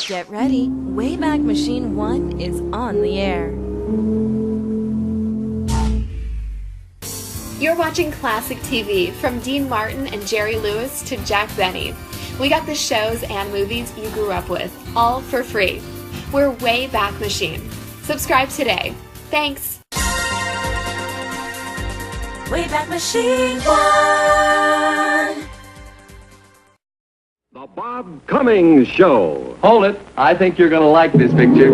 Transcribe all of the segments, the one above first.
Get ready. Wayback Machine 1 is on the air. You're watching classic TV, from Dean Martin and Jerry Lewis to Jack Benny. We got the shows and movies you grew up with, all for free. We're Wayback Machine. Subscribe today. Thanks. Wayback Machine 1. The Bob Cummings Show. Hold it. I think you're going to like this picture.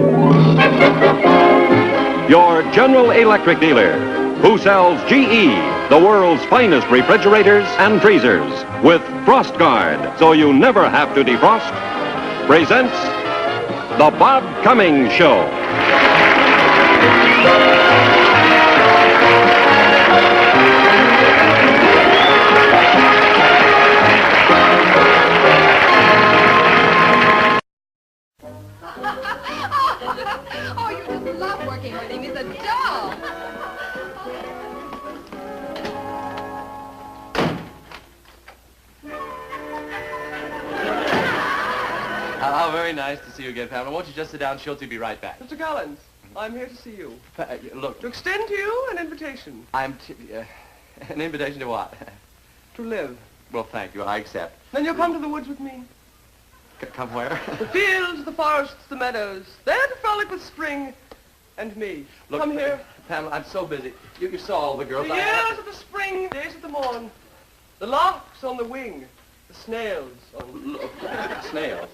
Your General Electric dealer, who sells GE, the world's finest refrigerators and freezers, with Frost Guard, so you never have to defrost, presents The Bob Cummings Show. Oh, you just love working with him. He's a doll. How very nice to see you again, Pamela. Won't you just sit down? Schultz will be right back. Mr. Collins, I'm here to see you. Look, To extend to you an invitation. an invitation to what? To live. Well, thank you. I accept. Then you'll come to the woods with me. Come where? The fields, the forests, the meadows. There to frolic with spring and me. Look, Come here. Pamela, I'm so busy. You saw all the girls. The years of the spring, days of the morn. The larks on the wing. The snails on... Look, snails.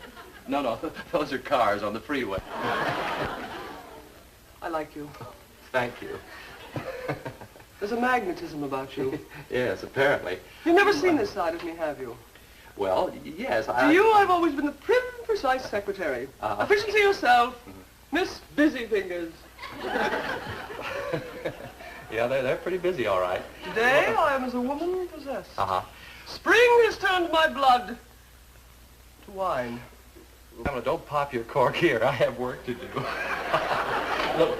No, those are cars on the freeway. I like you. Thank you. There's a magnetism about you. Yes, apparently. You've never seen this side of me, have you? Well, yes, To you, I've always been the prim, precise secretary. Efficiency yourself, Miss Busy Fingers. Yeah, they're pretty busy, all right. Today, I am as a woman possessed. Uh-huh. Spring has turned my blood to wine. Pamela, don't pop your cork here. I have work to do. Look,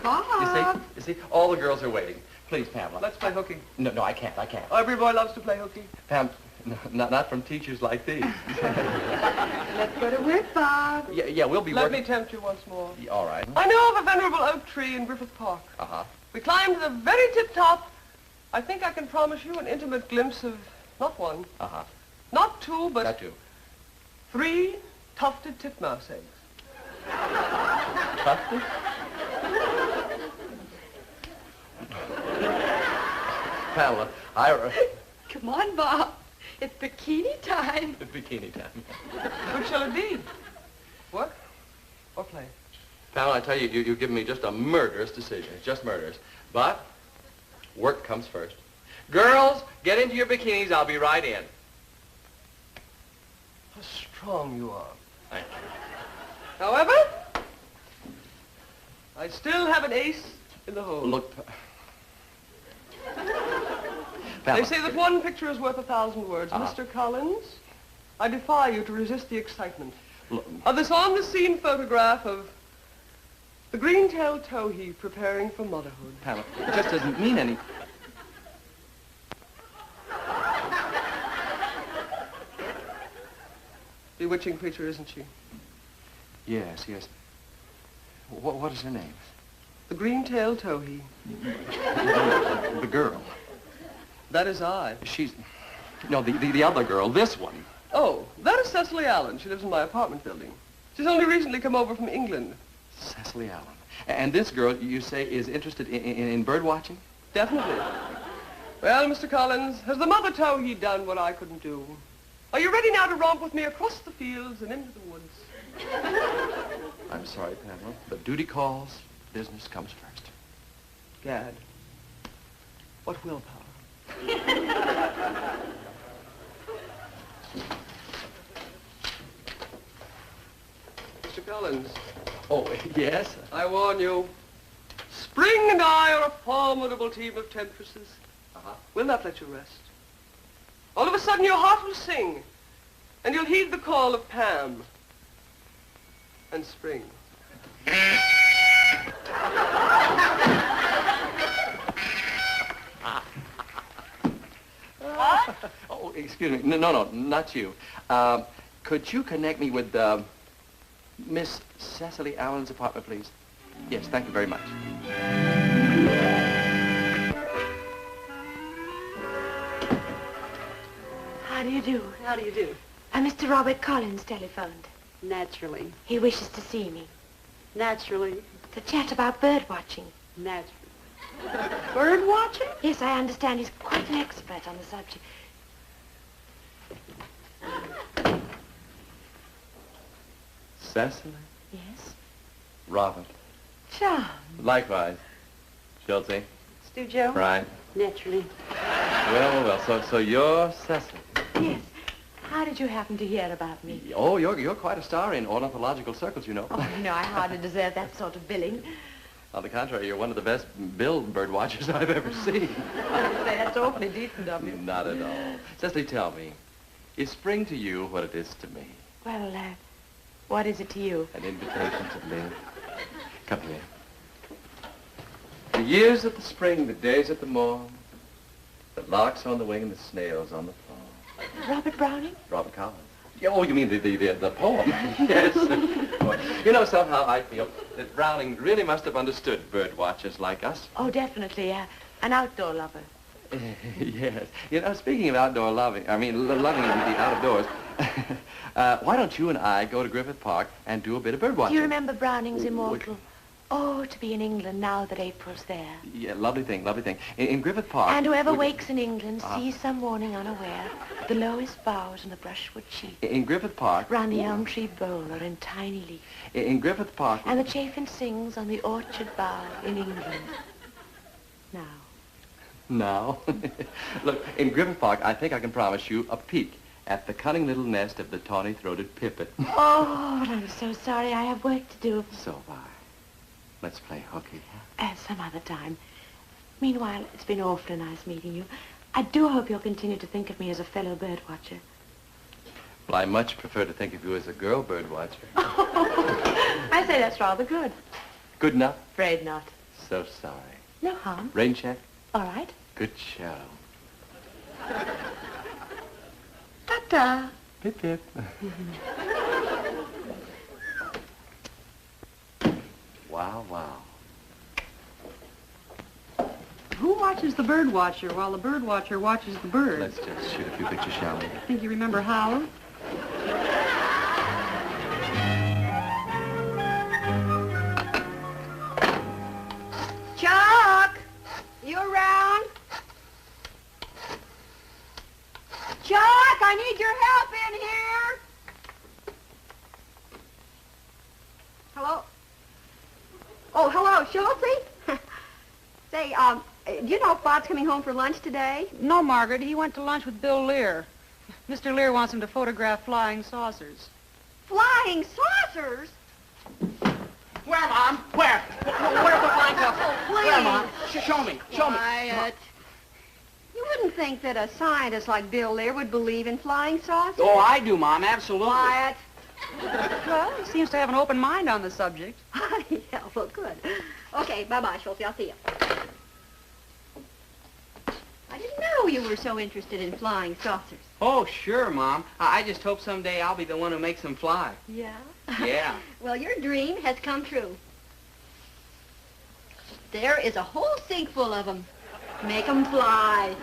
Bob. you see, all the girls are waiting. Please, Pamela. Let's play hooky. No, I can't. Every boy loves to play hooky. Pam, no, not from teachers like these. Let's go to work, Bob. Yeah, we'll be Let working. me tempt you once more. Yeah, all right. I know of a venerable oak tree in Griffith Park. Uh-huh. We climb to the very tip-top. I think I can promise you an intimate glimpse of not one, Uh-huh. not two, but Got to. 3 tufted titmouse eggs. Tufted? Pamela, Come on, Bob. It's bikini time. bikini time. Which shall it be? Work or play? Pamela, I tell you, you've given me just a murderous decision. It's just murderous. But work comes first. Girls, get into your bikinis. I'll be right in. How strong you are. Thank you. However, I still have an ace in the hole. Look, They Pamela. say that one picture is worth 1,000 words. Mr. Collins, I defy you to resist the excitement Look, of this on-the-scene photograph of the green-tailed towhee preparing for motherhood. Pamela, it just doesn't mean any... Bewitching creature, isn't she? Yes. What is her name? The green-tailed towhee. The girl. That is I. She's... No, the other girl, this one. Oh, that is Cecily Allen. She lives in my apartment building. She's only recently come over from England. Cecily Allen. And this girl, you say, is interested in bird watching? Definitely. Well, Mr. Collins, has the mother towhee done what I couldn't do? Are you ready now to romp with me across the fields and into the woods? I'm sorry, Pamela, but duty calls, business comes first. Gad, what willpower. Mr. Collins, Oh, yes? I warn you, Spring and I are a formidable team of temptresses. We'll not let you rest. All of a sudden, your heart will sing, and you'll heed the call of Pam and Spring. Oh, excuse me. No, not you. Could you connect me with Miss Cecily Allen's apartment, please. Yes, thank you very much. How do you do? How do you do? Mr. Robert Collins telephoned. Naturally. He wishes to see me. Naturally. To chat about bird watching. Naturally. Bird watching? Yes, I understand he's quite an expert on the subject. Cecily? Yes? Robert. John. Likewise. Schultze. Stu Joe? Right. Naturally. Well. So you're Cecily. Yes. How did you happen to hear about me? Oh, you're quite a star in ornithological circles, you know. Oh, no, I hardly deserve that sort of billing. On the contrary, you're one of the best billed bird watchers I've ever seen. That's awfully decent of you. Not at all. Cecily, tell me, is spring to you what it is to me? Well, what is it to you? An invitation to live. Come here. The years of the spring, the days at the morn, the larks on the wing and the snails on the fall. Robert Browning? Robert Collins. Oh, you mean the poem? Yes. You know, somehow I feel that Browning really must have understood bird watchers like us. Oh, definitely. An outdoor lover. Yes. You know, speaking of outdoor loving, loving the outdoors, why don't you and I go to Griffith Park and do a bit of bird watching? Do you remember Browning's immortal? Oh, to be in England now that April's there. Yeah, lovely thing, lovely thing. In Griffith Park... And whoever wakes in England sees some morning unaware the lowest boughs and the brushwood cheek. In Griffith Park... Round the elm tree bole or in tiny leaf. In Griffith Park... And the chaffinch sings on the orchard bough in England. Now? Look, in Griffith Park, I think I can promise you a peek at the cunning little nest of the tawny-throated pipit. Oh, but I'm so sorry. I have work to do. So have I. Let's play hooky. Some other time. Meanwhile, it's been awfully nice meeting you. I do hope you'll continue to think of me as a fellow bird watcher. Well, I much prefer to think of you as a girl bird watcher. I say that's rather good. Good enough? Afraid not. So sorry. No harm. Rain check? All right. Good show. Ta-ta. Pip, pip. Wow, wow. Who watches the bird watcher while the bird watcher watches the bird? Let's just shoot a few pictures, shall we? Think you remember how? Chuck! You around? Chuck, I need your help in here. Hello? Oh, hello, Schultze? Say, do you know if Bob's coming home for lunch today? No, Margaret. He went to lunch with Bill Lear. Mr. Lear wants him to photograph flying saucers. Flying saucers? Where, Mom? Where? Where's the flying saucer? Oh, please. Where, Mom? Show me. Show me. Quiet. You wouldn't think that a scientist like Bill Lear would believe in flying saucers? Oh, I do, Mom. Absolutely. Quiet. Well, he seems to have an open mind on the subject. Yeah, well, good. Okay, bye-bye, Schultze. I'll see you. I didn't know you were so interested in flying saucers. Oh, sure, Mom. I just hope someday I'll be the one who makes them fly. Yeah? Yeah. Well, your dream has come true. There is a whole sink full of them. Make them fly.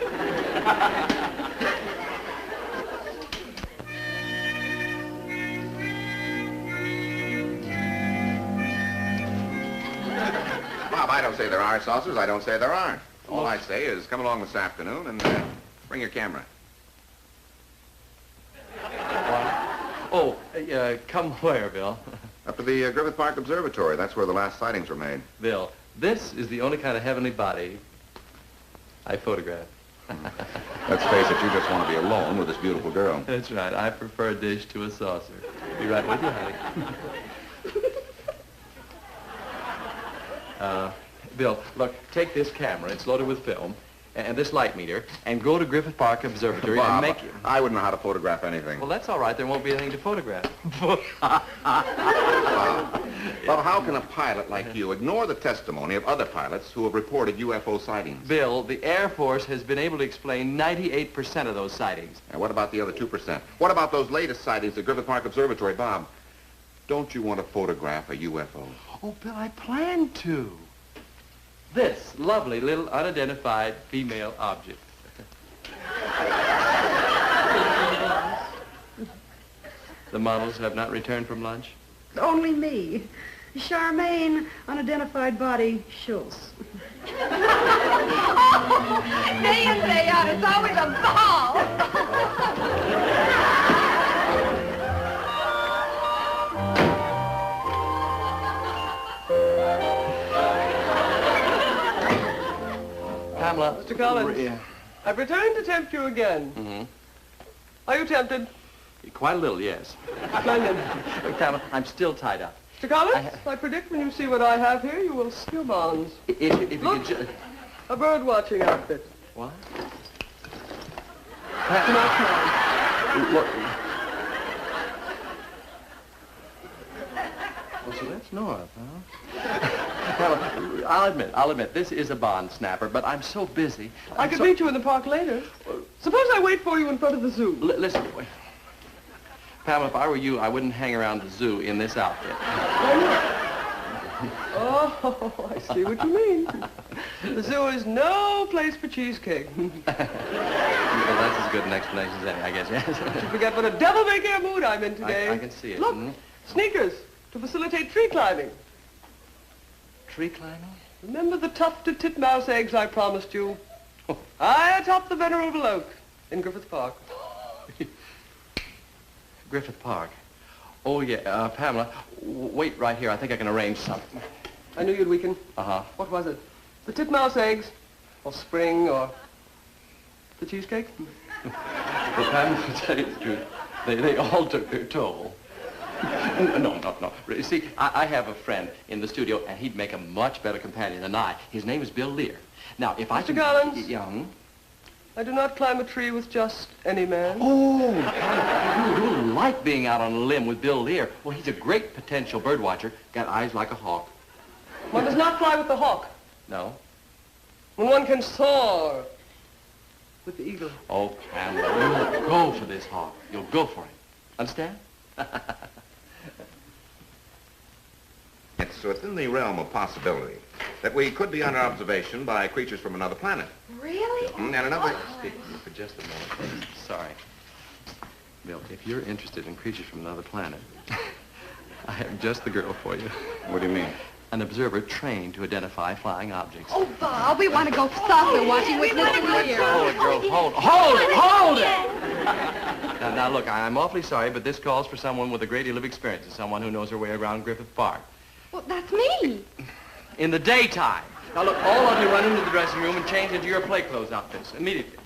Bob, I don't say there are saucers. I don't say there aren't. All I say is come along this afternoon and bring your camera. Oh, come where, Bill? Up to the Griffith Park Observatory. That's where the last sightings were made. Bill, this is the only kind of heavenly body I photograph. Let's face it, you just want to be alone with this beautiful girl. That's right. I prefer a dish to a saucer. Be right with you, honey. Bill, look, take this camera. It's loaded with film. And this light meter, and go to Griffith Park Observatory Bob, and make it. I wouldn't know how to photograph anything. Well, that's all right. There won't be anything to photograph. Bob, how can a pilot like you ignore the testimony of other pilots who have reported UFO sightings? Bill, the Air Force has been able to explain 98% of those sightings. And what about the other 2%? What about those latest sightings at Griffith Park Observatory, Bob? Don't you want to photograph a UFO? Oh, Bill, I plan to. This lovely little unidentified female object. The models have not returned from lunch? Only me. Charmaine, unidentified body, Schultz. Day in, day out, it's always a ball. Pamela. Mr. Collins. Yeah. I've returned to tempt you again. Mm-hmm. Are you tempted? Quite a little, yes. Splendid. Pamela, I'm still tied up. Mr. Collins, I predict when you see what I have here, you will steal bonds. If you Look, could a bird-watching outfit. What? Not mine. Look. Well, so that's North, huh? Pamela, I'll admit, this is a bond snapper, but I'm so busy. I could meet you in the park later. Suppose I wait for you in front of the zoo. Listen, wait. Pamela, if I were you, I wouldn't hang around the zoo in this outfit. Oh, I see what you mean. The zoo is no place for cheesecake. Well, that's as good an explanation as any, I guess, yes. You forget what a devil-may-care mood I'm in today. I can see it. Look, sneakers to facilitate tree climbing. Tree climbing? Remember the tufted titmouse eggs I promised you? High atop the venerable oak in Griffith Park. Griffith Park. Oh, yeah, Pamela, wait right here. I think I can arrange something. I knew you'd weaken. Uh-huh. What was it? The titmouse eggs? Or spring, or the cheesecake? Well, Pamela, to tell you the truth, they all took their toll. No. See, I have a friend in the studio, and he'd make a much better companion than I. His name is Bill Lear. Now, if I Mr. Collins? Young. I do not climb a tree with just any man. Oh, Pamela, you like being out on a limb with Bill Lear. Well, he's a great potential bird watcher. Got eyes like a hawk. One does not fly with the hawk. No? When one can soar with the eagle. Oh, Pamela, you'll go for this hawk. You'll go for it. Understand? It's within the realm of possibility that we could be under observation by creatures from another planet. Really? And another... Speak to me for just a moment. Sorry. Bill, if you're interested in creatures from another planet, I have just the girl for you. What do you mean? An observer trained to identify flying objects. Oh, Bob, we want to go saucer watching with Mr. Lear. Hold it, girl. Hold it! Now, look, I'm awfully sorry, but this calls for someone with a great deal of experience and someone who knows her way around Griffith Park. Well, that's me. In the daytime. Now, look, all of you run into the dressing room and change into your play clothes outfits immediately.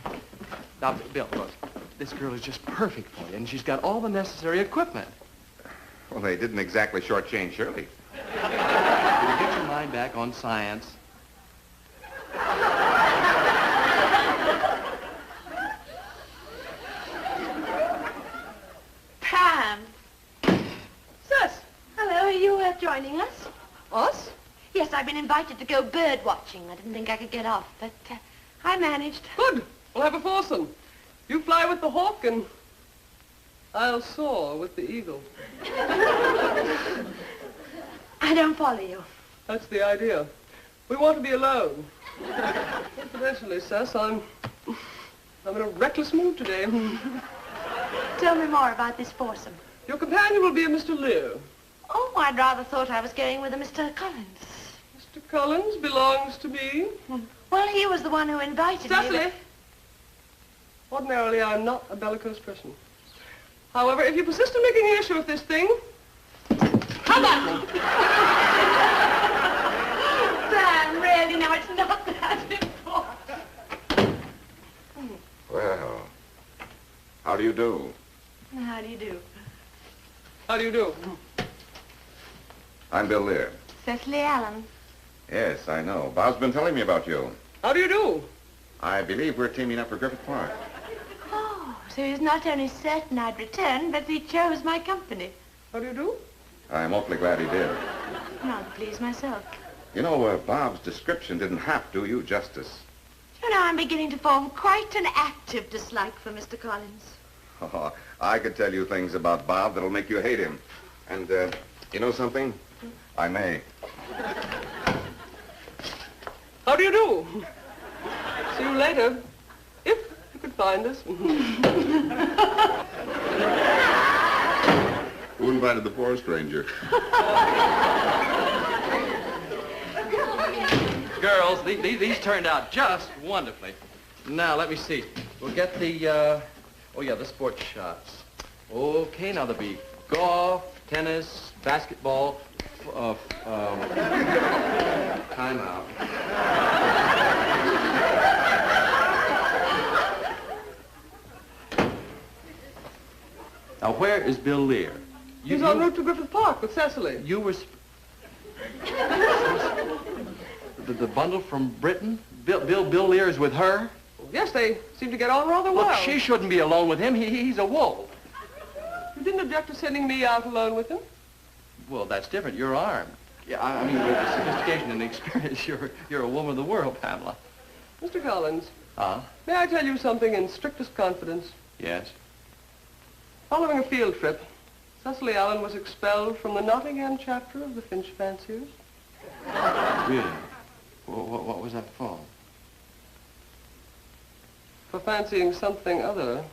Now, Bill, look, this girl is just perfect for you, and she's got all the necessary equipment. Well, they didn't exactly shortchange Shirley. Did you get your mind back on science? Pam. Sis. Hello, are you joining us? Us? Yes, I've been invited to go bird watching. I didn't think I could get off, but I managed. Good. We'll have a foursome. You fly with the hawk and I'll soar with the eagle. I don't follow you. That's the idea. We want to be alone. Incidentally, Sis, I'm in a reckless mood today. Tell me more about this foursome. Your companion will be a Mr. Lear. Oh, I'd rather thought I was going with a Mr. Collins. Mr. Collins belongs to me. Well, he was the one who invited me. Cecily, ordinarily I'm not a bellicose person. However, if you persist in making an issue of this thing, how about me? Sam, really, no, it's not that important. Well, how do you do? How do you do? How do you do? I'm Bill Lear. Cecily Allen. Yes, I know. Bob's been telling me about you. How do you do? I believe we're teaming up for Griffith Park. Oh, so he's not only certain I'd return, but he chose my company. How do you do? I'm awfully glad he did. Rather pleased myself. You know, Bob's description didn't half do you justice. You know, I'm beginning to form quite an active dislike for Mr. Collins. Oh, I could tell you things about Bob that'll make you hate him. And You know something? I may. How do you do? See you later. If you could find us. Who invited the forest ranger? Girls, these turned out just wonderfully. Now, let me see. We'll get the, the sports shots. Okay, now there'll be golf, tennis, basketball, time out. Now, where is Bill Lear? He's en route to Griffith Park with Cecily. You were... The bundle from Britain? Bill Lear is with her? Yes, they seem to get on rather well. Look, she shouldn't be alone with him. He's a wolf. You didn't object to sending me out alone with him? Well, that's different. You're armed. Yeah, I mean, with the sophistication and experience, you're a woman of the world, Pamela. Mr. Collins. Huh? May I tell you something in strictest confidence? Yes. Following a field trip, Cecily Allen was expelled from the Nottingham chapter of the Finch Fanciers. Really? What was that for? For fancying something other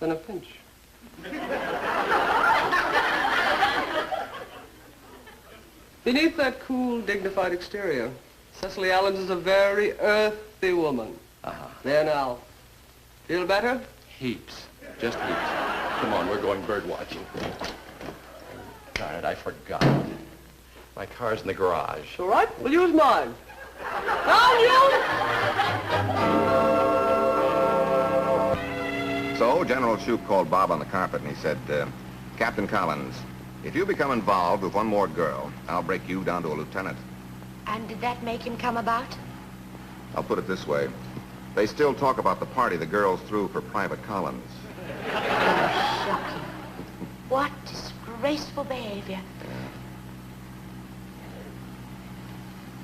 than a Finch. Beneath that cool, dignified exterior, Cecily Allen is a very earthy woman. Uh-huh. There now. Feel better? Heaps. Just heaps. Come on, we're going bird watching. Darn it, I forgot. My car's in the garage. All right, we'll use mine. Down, you! So General Shoup called Bob on the carpet and he said, Captain Collins, if you become involved with one more girl, I'll break you down to a lieutenant. And did that make him come about? I'll put it this way. They still talk about the party the girls threw for Private Collins. Oh, shocking. What disgraceful behavior.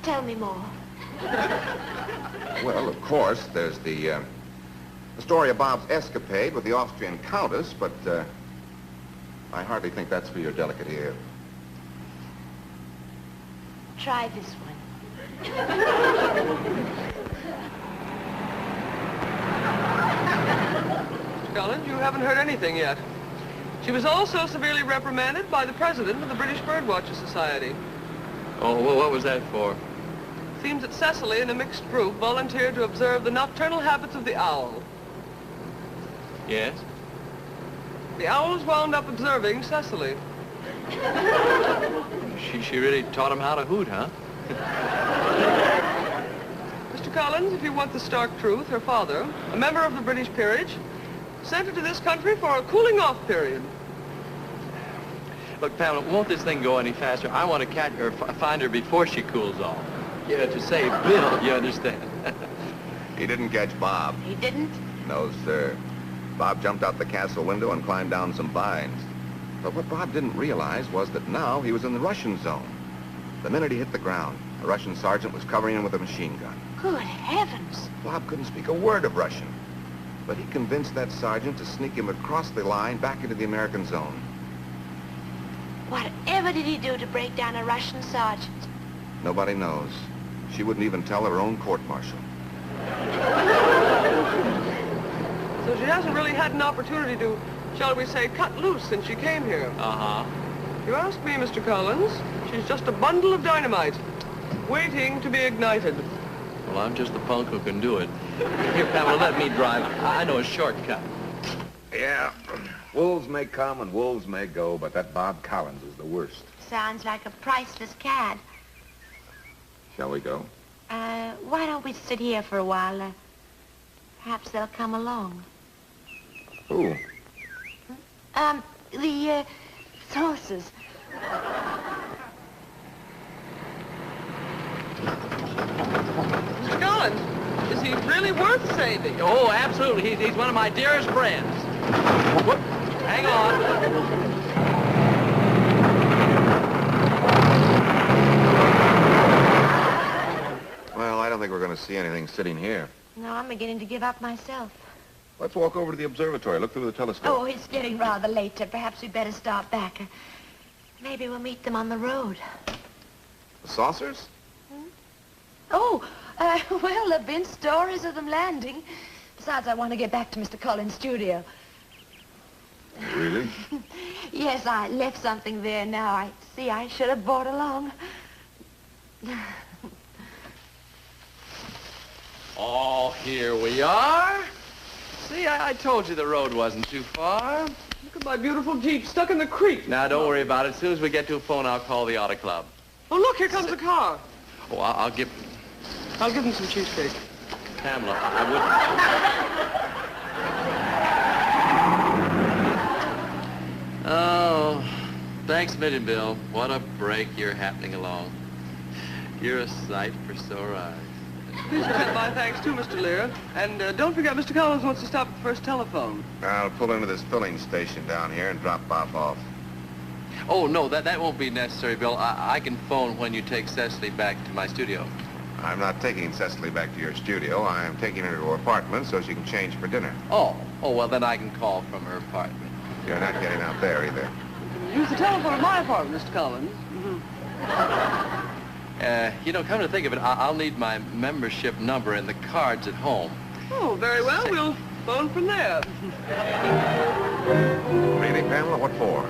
Tell me more. Well, of course, there's the story of Bob's escapade with the Austrian Countess, but I hardly think that's for your delicate ear. Try this one. Mr. Collins, you haven't heard anything yet. She was also severely reprimanded by the president of the British Birdwatcher Society. Oh, well, what was that for? Seems that Cecily and a mixed group volunteered to observe the nocturnal habits of the owl. Yes? The owls wound up observing Cecily. She really taught him how to hoot, huh? Mr. Collins, if you want the stark truth, her father, a member of the British peerage, sent her to this country for a cooling-off period. Look, Pamela, won't this thing go any faster? I want to catch her, find her before she cools off. Yeah, to save Bill, you understand? He didn't catch Bob. He didn't? No, sir. Bob jumped out the castle window and climbed down some vines. But what Bob didn't realize was that now he was in the Russian zone. The minute he hit the ground, a Russian sergeant was covering him with a machine gun. Good heavens. Bob couldn't speak a word of Russian. But he convinced that sergeant to sneak him across the line back into the American zone. Whatever did he do to break down a Russian sergeant? Nobody knows. She wouldn't even tell her own court-martial. So she hasn't really had an opportunity to, shall we say, cut loose since she came here. Uh-huh. You ask me, Mr. Collins, she's just a bundle of dynamite, waiting to be ignited. Well, I'm just the punk who can do it. Here, Pamela, let me drive. I know a shortcut. Yeah, wolves may come and wolves may go, but that Bob Collins is the worst. Sounds like a priceless cad. Shall we go? Why don't we sit here for a while? Perhaps they'll come along. Who? The saucers. Mr. Collins, is he really worth saving? Oh, absolutely. He's one of my dearest friends. Whoop. Hang on. Well, I don't think we're going to see anything sitting here. No, I'm beginning to give up myself. Let's walk over to the observatory. Look through the telescope. Oh, it's getting rather late. Perhaps we'd better start back. Maybe we'll meet them on the road. The saucers? Oh, well, there have been stories of them landing. Besides, I want to get back to Mr. Cullen's studio. Really? Yes, I left something there now. I see I should have brought along. Oh, here we are. See, I told you the road wasn't too far. Look at my beautiful Jeep stuck in the creek. Now, don't worry about it. As soon as we get to a phone, I'll call the auto club. Oh, look, here comes the car. Oh, I'll give him some cheesecake. Pamela, I wouldn't. Oh, thanks a million, Bill. What a break you're happening along. You're a sight for sore eyes. Please send my thanks too, Mr. Lear. And don't forget, Mr. Collins wants to stop at the first telephone. I'll pull into this filling station down here and drop Bob off. Oh, no, that won't be necessary, Bill. I can phone when you take Cecily back to my studio. I'm not taking Cecily back to your studio. I'm taking her to her apartment so she can change for dinner. Oh, well, then I can call from her apartment. You're not getting out there either. Use the telephone at my apartment, Mr. Collins. Come to think of it, I'll need my membership number and the cards at home. Oh, very well. We'll phone from there. Really, Pamela? What for?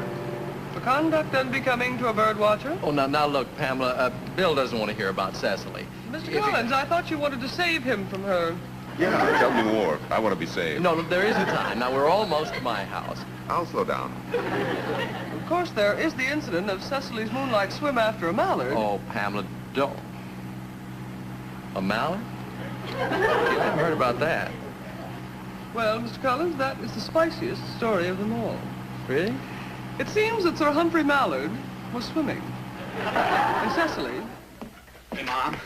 For conduct unbecoming to a bird watcher? Oh, now look, Pamela, Bill doesn't want to hear about Cecily. Mr. Collins, I thought you wanted to save him from her. Yeah, tell me more. I want to be saved. No, there isn't time. Now, we're almost to my house. I'll slow down. Of course, there is the incident of Cecily's moonlight swim after a mallard. Oh, Pamela, don't. A mallard? I haven't heard about that. Well, Mr. Collins, that is the spiciest story of them all. Really? It seems that Sir Humphrey Mallard was swimming. And Cecily... Hey, Mom.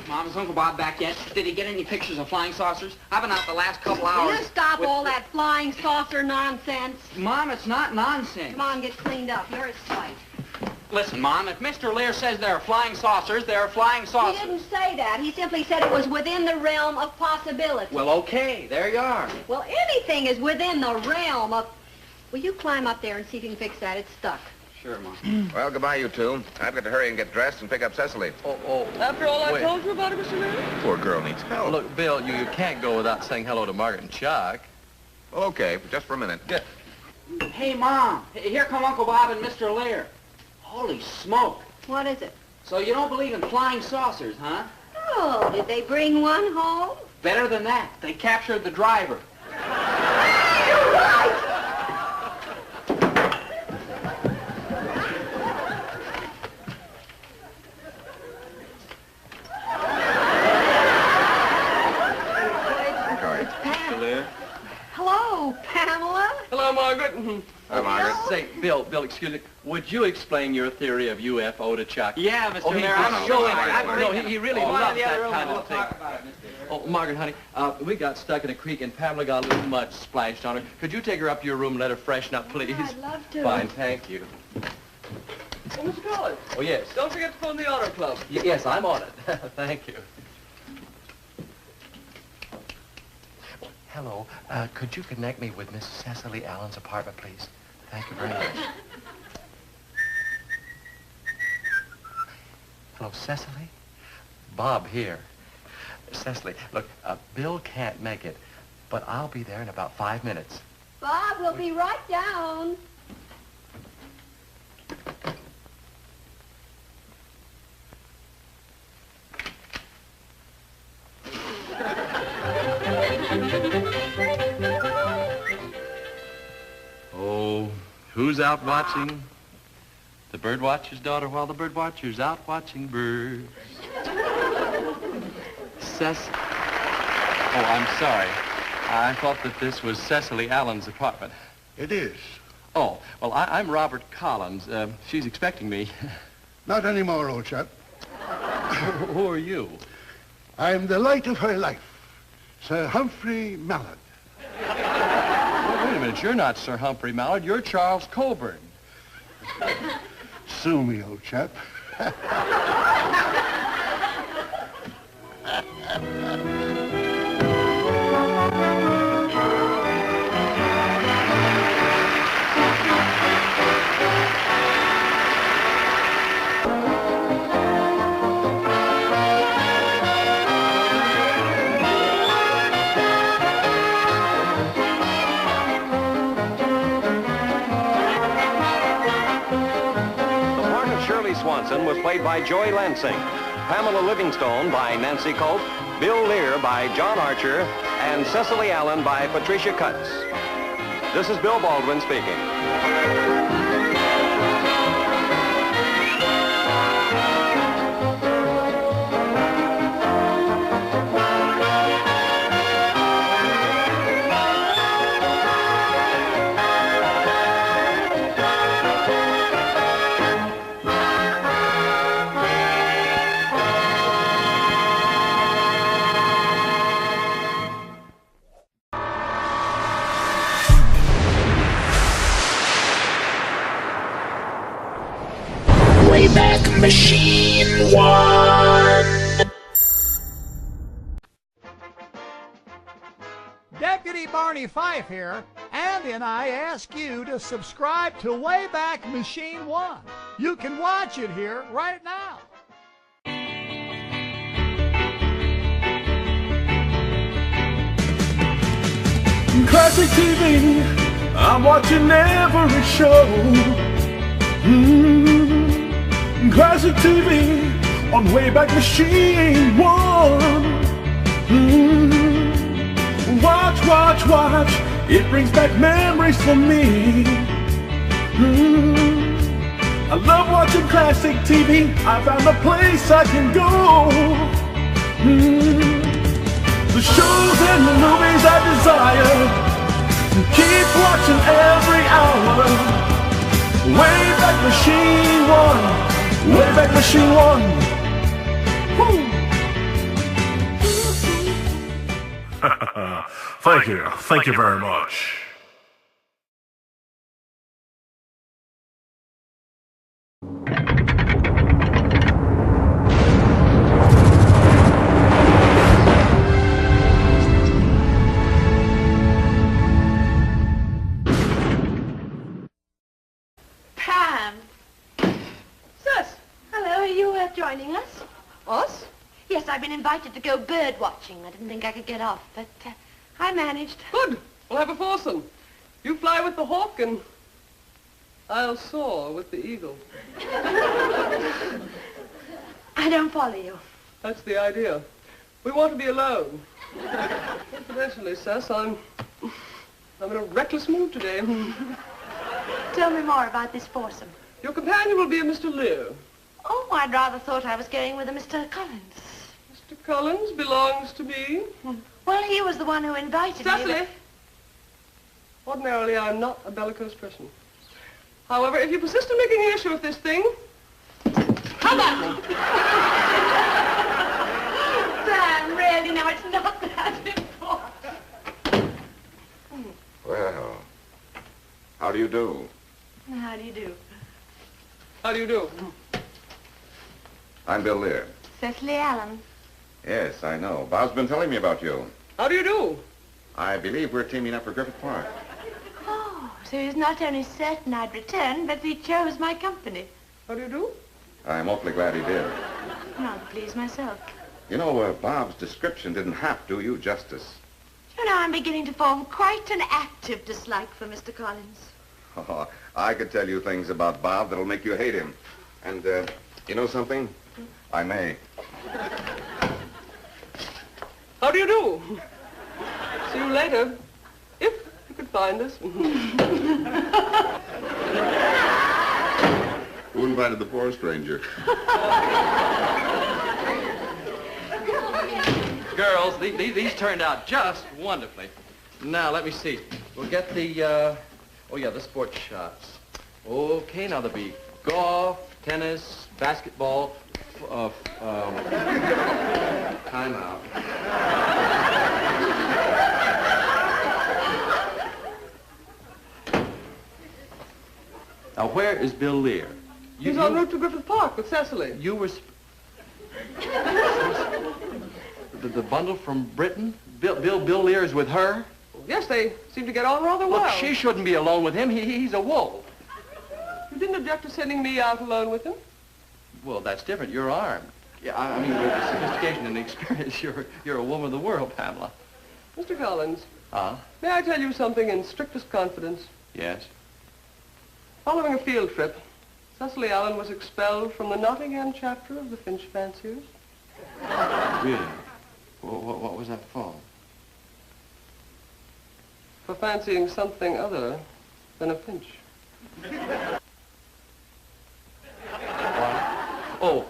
Mom, is Uncle Bob back yet? Did he get any pictures of flying saucers? I've been out the last couple hours... Will you stop all that flying saucer nonsense? Mom, it's not nonsense. Come on, get cleaned up. You're at sight. Listen, Mom, if Mr. Lear says there are flying saucers, there are flying saucers. He didn't say that. He simply said it was within the realm of possibility. Well, okay. There you are. Well, anything is within the realm of... Will you climb up there and see if you can fix that? It's stuck. Sure, Mom. Well, goodbye, you two. I've got to hurry and get dressed and pick up Cecily. Oh. After all Wait. I told you about it, Mr. Lear? Poor girl needs help. Look, Bill, you can't go without saying hello to Margaret and Chuck. Okay, just for a minute. Good. Hey, Mom. Here come Uncle Bob and Mr. Lear. Holy smoke. What is it? So you don't believe in flying saucers, huh? Oh, did they bring one home? Better than that. They captured the driver. You're right! Hello, Pamela. Hello, Margaret. Hi, Margaret. Say, Bill, excuse me. Would you explain your theory of UFO to Chuck? Yeah, Mr. Lear, Lear, I'm I'm showing showing it. He really loves that kind of thing. Oh, Margaret, honey, we got stuck in a creek and Pamela got a little mud splashed on her. Could you take her up to your room and let her freshen up, please? I'd love to. Fine, thank you. Oh, Mr. Collins. Oh, yes. Don't forget to phone the auto club. Yes, I'm on it. Thank you. Hello. Could you connect me with Miss Cecily Allen's apartment, please? Thank you very much. Hello, Cecily? Bob here. Cecily, look, Bill can't make it, but I'll be there in about 5 minutes. Bob, we'll be right down. Oh, who's out watching? The bird watcher's daughter while the bird watcher's out watching birds. Oh, I'm sorry. I thought that this was Cecily Allen's apartment. It is. Oh, well, I'm Robert Collins. She's expecting me. Not anymore, old chap. Who are you? I'm the light of her life, Sir Humphrey Mallard. Wait a minute, you're not Sir Humphrey Mallard. You're Charles Coburn. Sue me, old chap. Shirley Swanson was played by Joy Lansing, Pamela Livingstone by Nancy Culp, Bill Lear by John Archer, and Cecily Allen by Patricia Cutts. This is Bill Baldwin speaking. Wayback Machine 1. Deputy Barney Fife here. Andy and I ask you to subscribe to Wayback Machine 1. You can watch it here right now. Classic TV, I'm watching every show. Classic TV on Wayback Machine 1. Watch, watch, watch, it brings back memories for me. I love watching classic TV, I found a place I can go. The shows and the movies I desire, keep watching every hour. Wayback Machine 1, Wayback Machine 1. Thank you very much. Joining us? Us? Yes, I've been invited to go bird watching. I didn't think I could get off, but I managed. Good. We'll have a foursome. You fly with the hawk and I'll soar with the eagle. I don't follow you. That's the idea. We want to be alone. Incidentally, Cess, I'm in a reckless mood today. Tell me more about this foursome. Your companion will be a Mr. Lear. Oh, I'd rather thought I was going with a Mr. Collins. Mr. Collins belongs to me. Well, he was the one who invited Cecily. me. Ordinarily, I'm not a bellicose person. However, if you persist in making an issue of this thing, come at me. Sam, really, now it's not that important. Well, how do you do? How do you do? How do you do? I'm Bill Lear. Cecily Allen. Yes, I know. Bob's been telling me about you. How do you do? I believe we're teaming up for Griffith Park. Oh, so he's not only certain I'd return, but he chose my company. How do you do? I'm awfully glad he did. Not to please myself. You know, Bob's description didn't half do you justice. You know, I'm beginning to form quite an active dislike for Mr. Collins. Oh, I could tell you things about Bob that'll make you hate him. And, you know something? I may. How do you do? See you later, if you could find us. Who invited the poor stranger? Girls, these turned out just wonderfully. Now, let me see. We'll get the, the sports shots. Okay, now there'll be golf, tennis, basketball, time out. Now, where is Bill Lear? He's en route to Griffith Park with Cecily. You were... The bundle from Britain? Bill Lear is with her? Yes, they seem to get on rather well. Look, she shouldn't be alone with him. He's a wolf. You didn't object to sending me out alone with him? Well, that's different. You're armed. Yeah, I mean, with the sophistication and the experience, you're a woman of the world, Pamela. Mr. Collins. Ah? May I tell you something in strictest confidence? Yes. Following a field trip, Cecily Allen was expelled from the Nottingham chapter of the Finch Fanciers. Really? What was that for? For fancying something other than a Finch. Oh,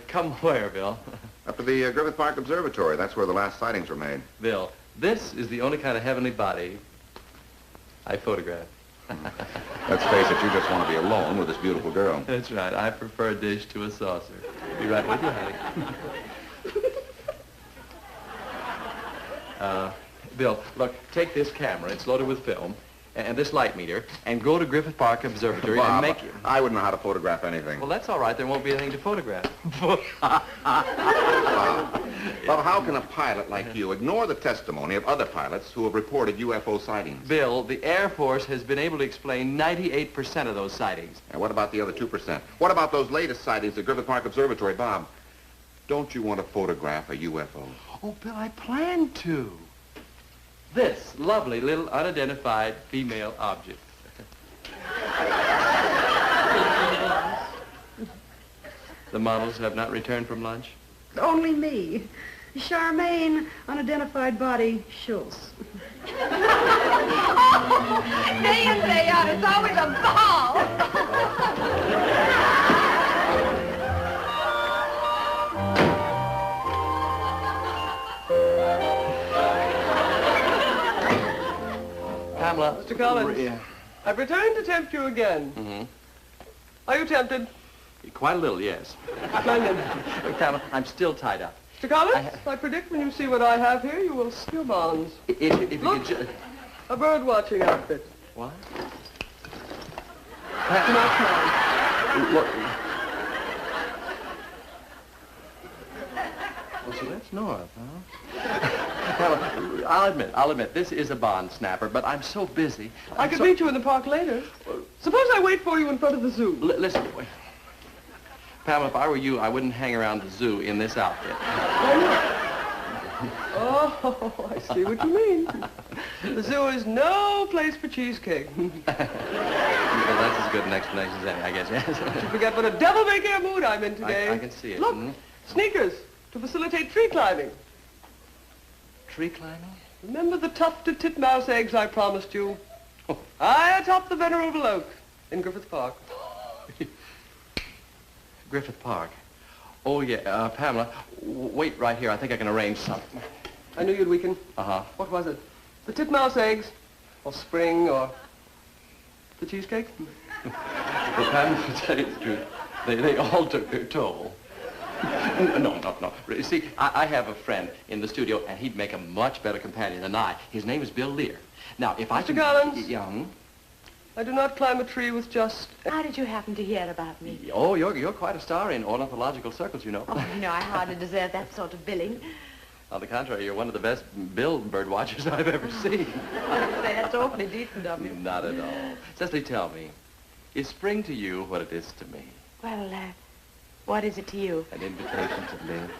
come where, Bill? Up to the Griffith Park Observatory. That's where the last sightings were made. Bill, this is the only kind of heavenly body I photograph. Let's face it, you just want to be alone with this beautiful girl. That's right. I prefer a dish to a saucer. Be right with you, honey. Bill, look, take this camera. It's loaded with film. And this light meter, and go to Griffith Park Observatory Bob, and make it. I wouldn't know how to photograph anything. Well, that's all right. There won't be anything to photograph. Bob, how can a pilot like you ignore the testimony of other pilots who have reported UFO sightings? Bill, the Air Force has been able to explain 98% of those sightings. And what about the other 2%? What about those latest sightings at Griffith Park Observatory, Bob? Don't you want to photograph a UFO? Oh, Bill, I plan to. This lovely little unidentified female object. The models have not returned from lunch? Only me. Charmaine, unidentified body, Schultz. Day in, day out, it's always a ball. Pamela. Mr. Collins, Yeah. I've returned to tempt you again. Mm-hmm. Are you tempted? Quite a little, yes. Splendid. Look, Pamela, I'm still tied up. Mr. Collins, I predict when you see what I have here, you will steal bonds. If you Look, could a bird-watching outfit. What? Not mine. Look. Well, so that's north, huh? Pamela, I'll admit, this is a bond snapper, but I'm so busy. I could meet you in the park later. Suppose I wait for you in front of the zoo. Listen, wait. Pamela, if I were you, I wouldn't hang around the zoo in this outfit. Oh, I see what you mean. The zoo is no place for cheesecake. Well, that's as good an explanation as any, I guess, yes. You forget what a devil-may-care mood I'm in today. I can see it. Look, sneakers to facilitate tree climbing. Tree climbing? Remember the tufted titmouse eggs I promised you? High atop the venerable oak in Griffith Park. Griffith Park. Oh, yeah, Pamela, wait right here. I think I can arrange something. I knew you'd weaken. Uh-huh. What was it? The titmouse eggs? Or spring, or the cheesecake? Well, Pamela, to tell you the truth, they all took their toll. No. See, I have a friend in the studio, and he'd make a much better companion than I. His name is Bill Lear. Now, if I Mr. can... Collins? Young? I do not climb a tree with just... How did you happen to hear about me? Oh, you're quite a star in ornithological circles, you know. Oh, no, I hardly deserve that sort of billing. On the contrary, you're one of the best bird watchers I've ever seen. That's awfully decent of you. Not at all. Cecily, tell me, is spring to you what it is to me? Well, what is it to you? An invitation to live.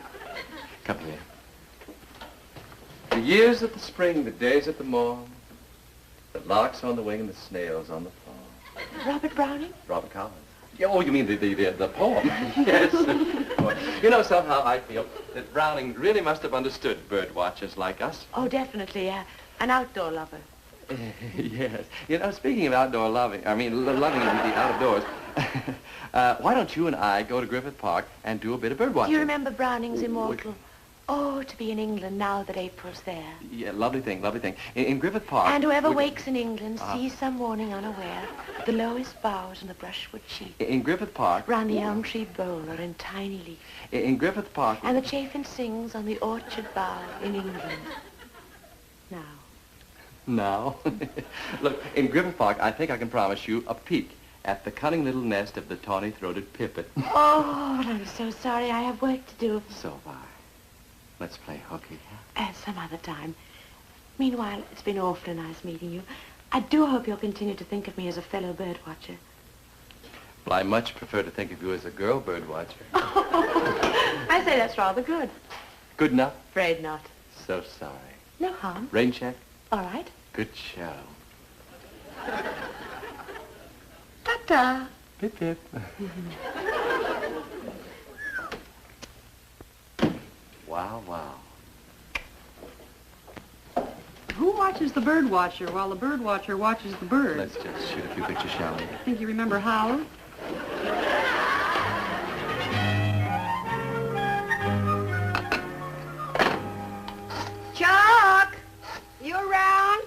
Come here. The years of the spring, the days at the morn, the larks on the wing and the snails on the fall. Robert Browning? Robert Collins. Oh, you mean the poem? Yes. You know, somehow I feel that Browning really must have understood bird watchers like us. Oh, definitely. An outdoor lover. Yes. You know, speaking of outdoor loving, loving the outdoors, why don't you and I go to Griffith Park and do a bit of bird watching? Do you remember Browning's immortal? Oh, to be in England now that April's there. Yeah, lovely thing. In Griffith Park... And whoever wakes in England sees some morning unaware the lowest boughs and the brushwood cheek. In Griffith Park... Round the elm tree bole or in tiny leaf. In Griffith Park... And the chafin sings on the orchard bough in England. Now? Look, in Griffith Park, I think I can promise you a peek at the cunning little nest of the tawny-throated pipit. Oh, I'm so sorry. I have work to do. So have I. Let's play hooky, huh? Some other time. Meanwhile, it's been awfully nice meeting you. I do hope you'll continue to think of me as a fellow bird watcher. Well, I much prefer to think of you as a girl bird watcher. I say that's rather good. Good enough? Afraid not. So sorry. No harm. Rain check? All right. Good show. Ta-ta. Pip, pip. Wow, wow. Who watches the bird watcher while the bird watcher watches the bird? Let's just shoot a few pictures, shall we? Think you remember how? Chuck! You around?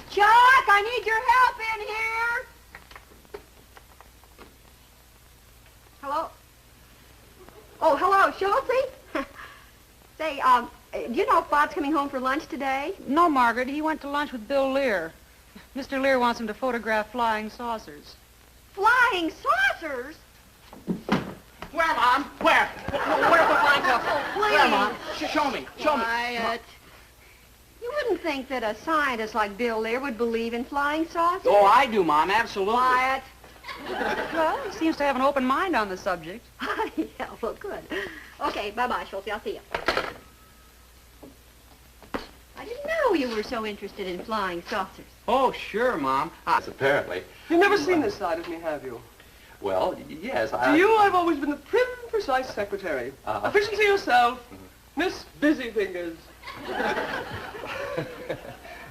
Chuck, I need your help in here. Hello? Oh, hello, Schultze? Say, do you know if Bob's coming home for lunch today? No, Margaret. He went to lunch with Bill Lear. Mr. Lear wants him to photograph flying saucers. Flying saucers? Where, Mom? Where? Where are the flying saucers? Oh, please. Where, Mom? Show me. Show me. Quiet. You wouldn't think that a scientist like Bill Lear would believe in flying saucers? Oh, I do, Mom. Absolutely. Quiet. Well, he seems to have an open mind on the subject. Yeah, well, good. Okay, bye-bye, Schultze. I'll see you. I didn't know you were so interested in flying saucers. Oh, sure, Mom. Yes, apparently. You've never seen this side of me, have you? Well, yes, To you, I've always been the prim, precise secretary. Efficiency yourself, Miss Busy Fingers.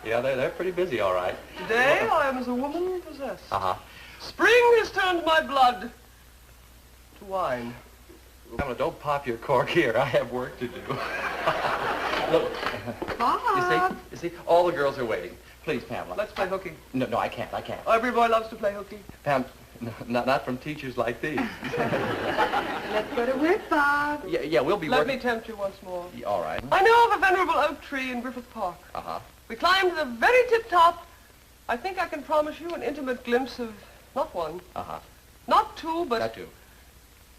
Yeah, they're pretty busy, all right. Today, I am as a woman possessed. Uh-huh. Spring has turned my blood to wine. Pamela, don't pop your cork here. I have work to do. Look. Bob. You see, all the girls are waiting. Please, Pamela. Let's play hooky. No, I can't. Every boy loves to play hooky. Pam, not from teachers like these. Let's go to work, Bob. Yeah, we'll be Let working. me tempt you once more. Yeah, all right. I know of a venerable oak tree in Griffith Park. Uh-huh. We climbed to the very tip top. I think I can promise you an intimate glimpse of not one, Uh-huh. not two, but Not two.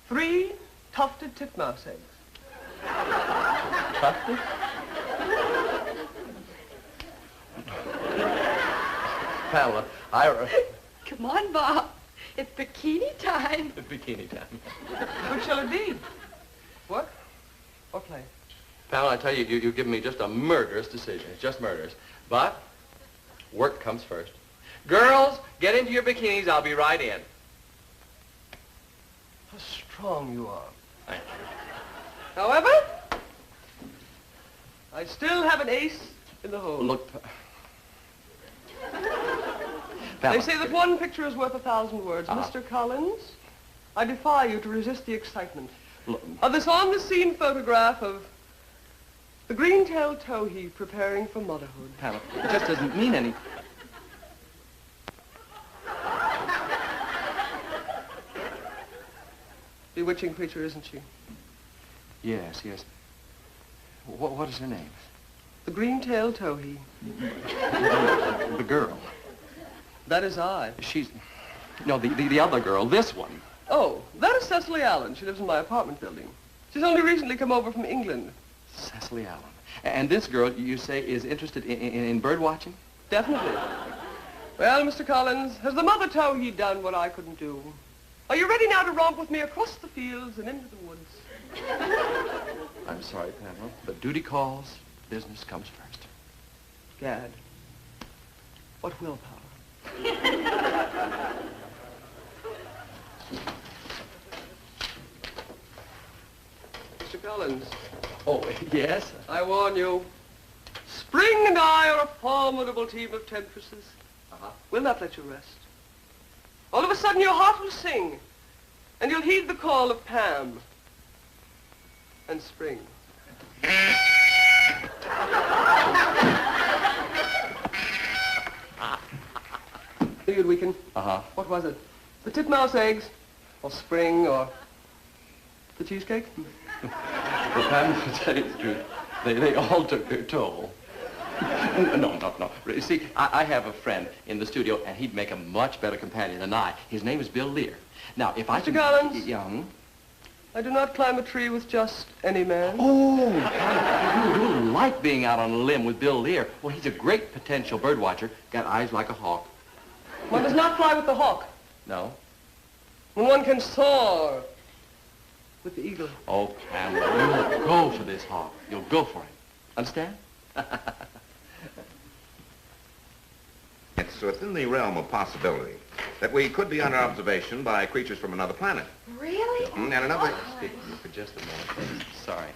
3 tufted titmouse eggs. Tufted? Pamela, Come on, Bob. It's bikini time. Bikini time. Which shall it be? Work or play? Pamela, I tell you, you've given me just a murderous decision. It's just murderous. But work comes first. Girls, get into your bikinis. I'll be right in. How strong you are. Thank you. However, I still have an ace in the hole. Look, They say that one picture is worth 1,000 words. Mr. Collins, I defy you to resist the excitement of this on-the-scene photograph of the green-tailed towhee preparing for motherhood. Pamela, it just doesn't mean any... Bewitching creature, isn't she? Yes. What is her name? The green-tailed towhee. The girl. That is I. She's... No, the other girl, this one. Oh, that is Cecily Allen. She lives in my apartment building. She's only recently come over from England. Cecily Allen. And this girl, you say, is interested in bird watching? Definitely. Well, Mr. Collins, has the mother towhee done what I couldn't do? Are you ready now to romp with me across the fields and into the woods? I'm sorry, Pamela, but duty calls, business comes first. Gad, what willpower. Mr. Collins. Oh, yes? I warn you, Spring and I are a formidable team of temptresses. We'll not let you rest. All of a sudden your heart will sing, and you'll heed the call of Pam and Spring. Good weekend. What was it? The titmouse eggs, or Spring, or the cheesecake? Well, Pam, to tell you the truth, they all took their toll. No. You see, I have a friend in the studio, and he'd make a much better companion than I. His name is Bill Lear. Now, if I Mr. can... Collins? Young? I do not climb a tree with just any man. Oh, you like being out on a limb with Bill Lear. Well, he's a great potential bird watcher. Got eyes like a hawk. One does not fly with the hawk. No? When one can soar with the eagle. Oh, Pamela, you'll go for this hawk. You'll go for it. Understand? It's it's within the realm of possibility that we could be under observation by creatures from another planet. Really? And another... Speak for just a moment. Sorry.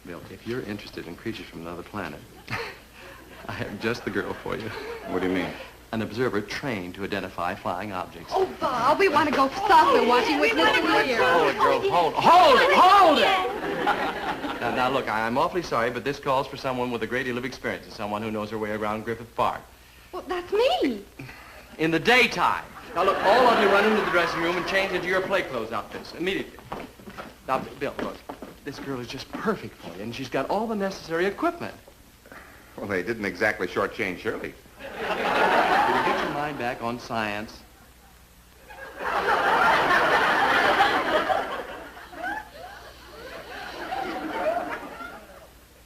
Bill, if you're interested in creatures from another planet, I have just the girl for you. What do you mean? An observer trained to identify flying objects. Oh, Bob, we want to go saucer watching with Mr. Lear. Hold it, girl. Hold it! Now, look, I'm awfully sorry, but this calls for someone with a great deal of experience and someone who knows her way around Griffith Park. Well, that's me. In the daytime. Now, look, all of you run into the dressing room and change into your play clothes outfits immediately. Now, Bill, look, this girl is just perfect for you, and she's got all the necessary equipment. Well, they didn't exactly shortchange Shirley. Will you get your mind back on science?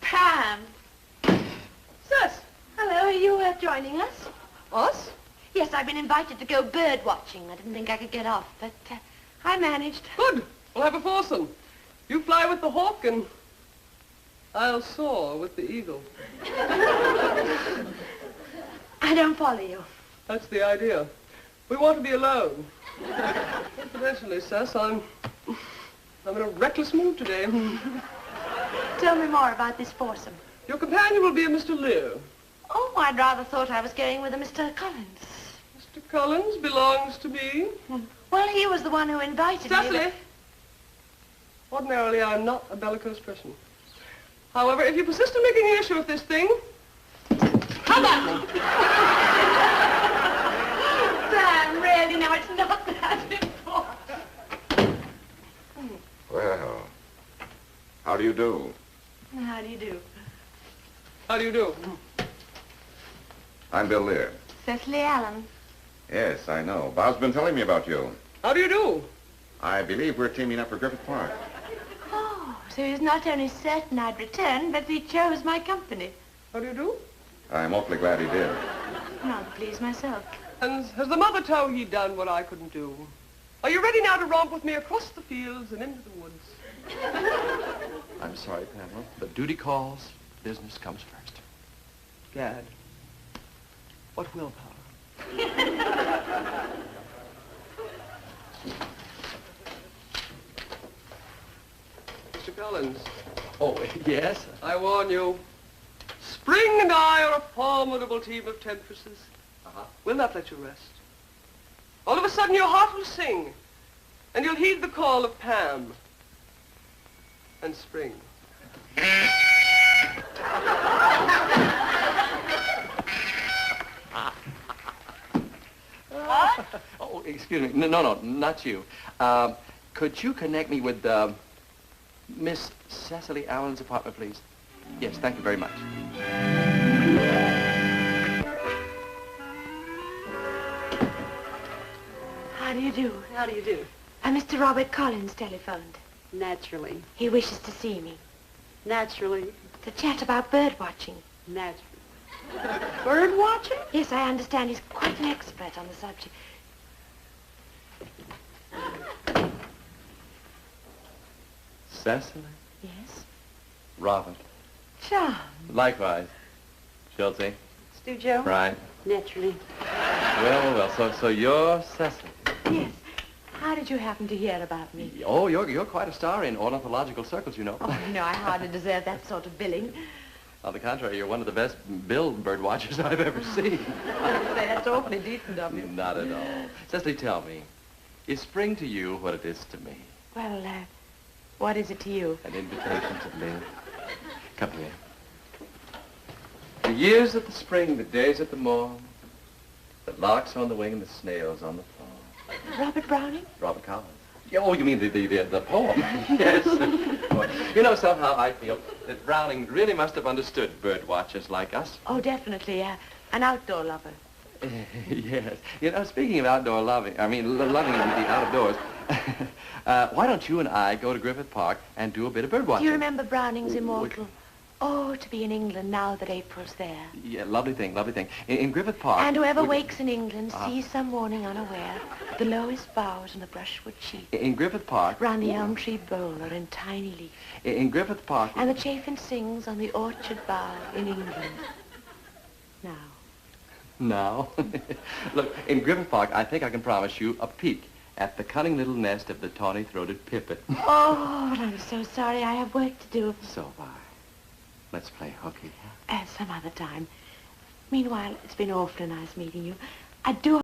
Pam. Sus. Hello, are you joining us? Us? Yes, I've been invited to go bird watching. I didn't think I could get off, but I managed. Good. We'll have a foursome. You fly with the hawk and I'll soar with the eagle. I don't follow you. That's the idea. We want to be alone. Incidentally, Sus, I'm in a reckless mood today. Tell me more about this foursome. Your companion will be a Mr. Lear. Oh, I'd rather thought I was going with a Mr. Collins. Mr. Collins belongs to me. Well, he was the one who invited me. Cecily! Ordinarily, I'm not a bellicose person. However, if you persist in making an issue of this thing, how about me? Sam, really, now it's not that important. Well, how do you do? How do you do? How do you do? I'm Bill Lear. Cecily Allen. Yes, I know. Bob's been telling me about you. How do you do? I believe we're teaming up for Griffith Park. Oh, so he's not only certain I'd return, but he chose my company. How do you do? I'm awfully glad he did. I'll please myself. And has the mother Towhee done what I couldn't do? Are you ready now to romp with me across the fields and into the woods? I'm sorry, Pamela, but duty calls, business comes first. Gad, what willpower. Mr. Collins. Oh, yes? I warn you, Spring and I are a formidable team of temptresses. We'll not let you rest. All of a sudden your heart will sing, and you'll heed the call of Pam and Spring. Oh, excuse me. No, not you. Could you connect me with Miss Cecily Allen's apartment, please? Yes, thank you very much. How do you do? How do you do? Mr. Robert Collins telephoned. Naturally. He wishes to see me. Naturally. To chat about bird watching. Naturally. Bird watching? Yes, I understand he's quite an expert on the subject. Cecily? Yes? Robert. Charm. Likewise. Schultze. Stu Joe? Right. Naturally. Well, so you're Cecily. Yes. How did you happen to hear about me? Oh, you're quite a star in ornithological circles, you know. Oh, no, I hardly deserve that sort of billing. On the contrary, you're one of the best billed bird watchers I've ever seen. That's awfully decent of you. Not at all. Cecily, tell me, is spring to you what it is to me? Well, what is it to you? An invitation to live. Come here. The years of the spring, the days at the morn, the larks on the wing and the snails on the floor. Robert Browning? Robert Collins. Oh, you mean the poem? Yes. You know, somehow I feel that Browning really must have understood bird watchers like us. Oh, definitely. An outdoor lover. Yes. You know, speaking of outdoor loving, loving the outdoors, why don't you and I go to Griffith Park and do a bit of bird watching? Do you remember Browning's immortal? Oh, to be in England now that April's there. Yeah, lovely thing, lovely thing. In Griffith Park... And whoever wakes in England sees some morning unaware the lowest boughs and the brushwood cheek. In Griffith Park... Round the elm tree bole or in tiny leaf. In Griffith Park... And the chafin sings on the orchard bough in England. Now. Now? Look, in Griffith Park, I think I can promise you a peek at the cunning little nest of the tawny-throated pipit. Oh, but I'm so sorry. I have work to do. So have I. Let's play hooky. Some other time. Meanwhile, it's been awfully nice meeting you. I do